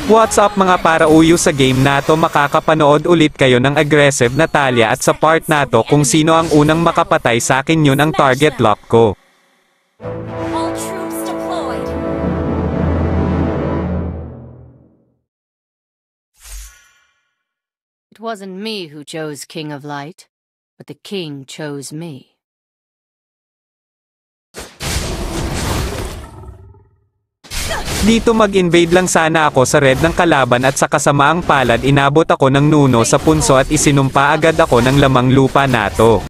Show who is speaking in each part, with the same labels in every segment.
Speaker 1: What's up mga parauyo, sa game na to makakapanood ulit kayo ng aggressive na Talia at sa part na to kung sino ang unang makapatay sa akin yun ang target lock ko.
Speaker 2: All troops deployed.
Speaker 3: It wasn't me who chose King of Light, but the king chose me.
Speaker 1: Dito mag-invade lang sana ako sa red ng kalaban at sa kasamaang palad inabot ako ng nuno sa punso at isinumpa agad ako ng lamang lupa nato.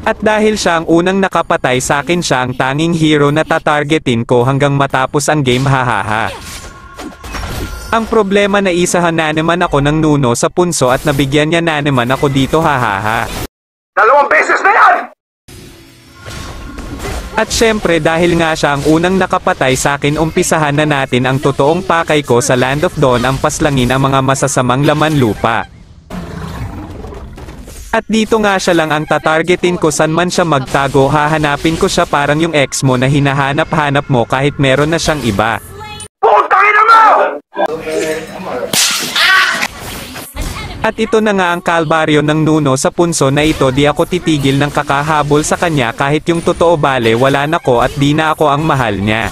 Speaker 1: At dahil siya ang unang nakapatay sa akin, siya ang tanging hero na tatargetin ko hanggang matapos ang game, hahaha. Ang problema na isahan na naman ako ng nuno sa punso at nabigyan niya na naman ako dito, hahaha.
Speaker 4: 2 beses na yan!
Speaker 1: At syempre dahil nga siya ang unang nakapatay sa akin, umpisahan na natin ang totoong pakay ko sa Land of Dawn, ang paslangin ang mga masasamang laman lupa. At dito nga siya lang ang tatargetin ko, san man siya magtago hahanapin ko siya, parang yung ex mo na hinahanap-hanap mo kahit meron na siyang iba.
Speaker 4: Putangin na mo!
Speaker 1: At ito na nga ang kalbaryo ng nuno sa punso na ito, di ako titigil ng kakahabol sa kanya kahit yung totoo bale wala na ko at di na ako ang mahal niya.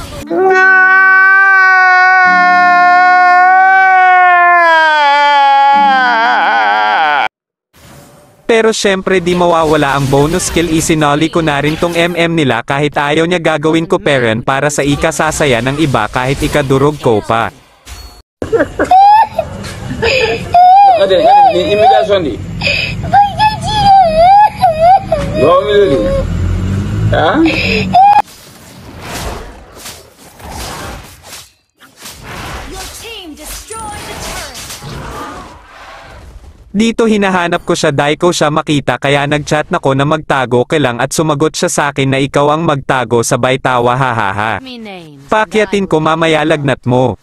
Speaker 1: Pero syempre di mawawala ang bonus skill, isinoli ko na rin tong nila kahit ayaw niya gagawin ko parent para sa ikasasaya ng iba kahit ikadurog ko pa.
Speaker 5: Hadi imitasyon di. Ha?
Speaker 2: Your team destroyed the turret.
Speaker 1: Dito hinahanap ko siya, dahil ko siya makita kaya nagchat na ko na magtago ka lang at sumagot siya sa akin na ikaw ang magtago, sabay tawa, hahaha. Pakyatin ko mamaya lagnat mo.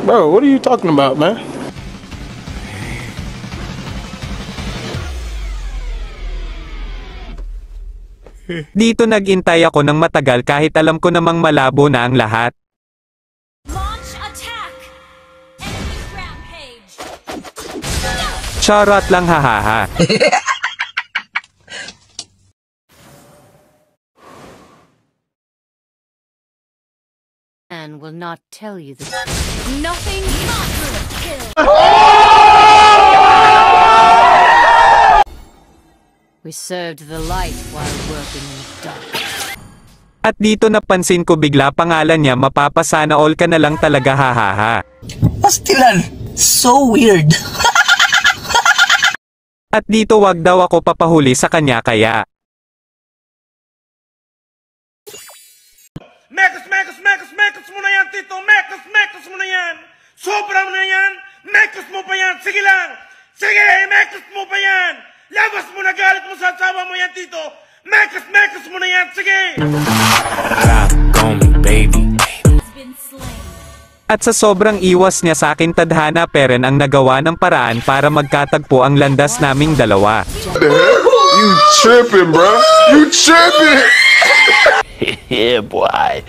Speaker 5: Bro, what are you talking about, man?
Speaker 1: Dito nagintay ako ng matagal kahit alam ko namang malabo na ang lahat.
Speaker 2: Launch attack. Enemy rampage.
Speaker 1: Charot lang, hahaha.
Speaker 3: And will not tell you the
Speaker 2: Nothing monster kill.
Speaker 3: We served the light while working in the dark.
Speaker 1: At dito napansin ko bigla pangalan niya, mapapasana all ka na lang talaga, hahaha.
Speaker 6: Pastilan, so weird.
Speaker 1: At dito wag daw ako papahuli sa kanya kaya.
Speaker 4: Mekas mo na yan, Tito! Mekas mo na yan! Sobra mo na yan! Mekas mo pa yan! Sige lang! Sige! Mekas mo pa yan! Labas mo na galit mo sa asawa mo yan, Tito! Mekas mo na yan! Sige!
Speaker 2: Has been slain.
Speaker 1: At sa sobrang iwas niya sa akin, tadhana peren ang nagawa ng paraan para magkatagpo ang landas naming dalawa.
Speaker 5: You tripping, bro? You tripping?
Speaker 6: Yeah, boy.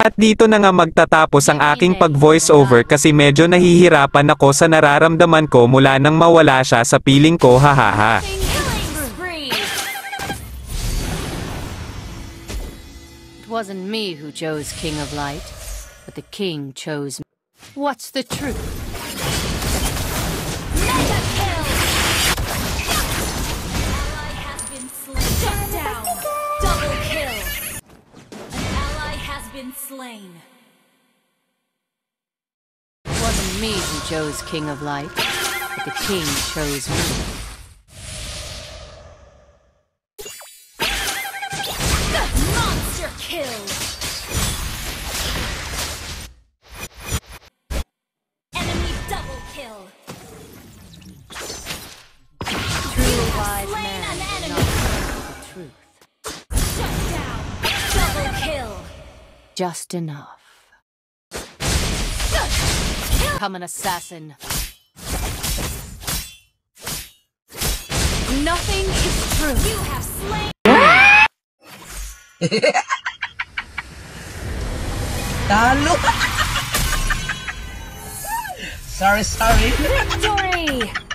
Speaker 1: At dito na nga magtatapos ang aking pag-voice over kasi medyo nahihirapan ako sa nararamdaman ko mula nang mawala siya sa piling ko, hahaha.
Speaker 2: Killing spree.
Speaker 3: It wasn't me who chose King of Light, but the king chose me. What's the truth?
Speaker 2: Mega kill. Ally has been slain. Shut down. Double kill. An ally has been slain.
Speaker 3: It wasn't me who chose King of Light, but the king chose me.
Speaker 2: Monster kill. Enemy double kill.
Speaker 3: True wise
Speaker 2: slain
Speaker 3: man
Speaker 2: an
Speaker 3: will
Speaker 2: enemy.
Speaker 3: not know the truth.
Speaker 2: Shut down. Double kill.
Speaker 3: Just enough. Become an assassin.
Speaker 2: Nothing is true. You have slain.
Speaker 6: Talo. Sorry.
Speaker 2: Victory!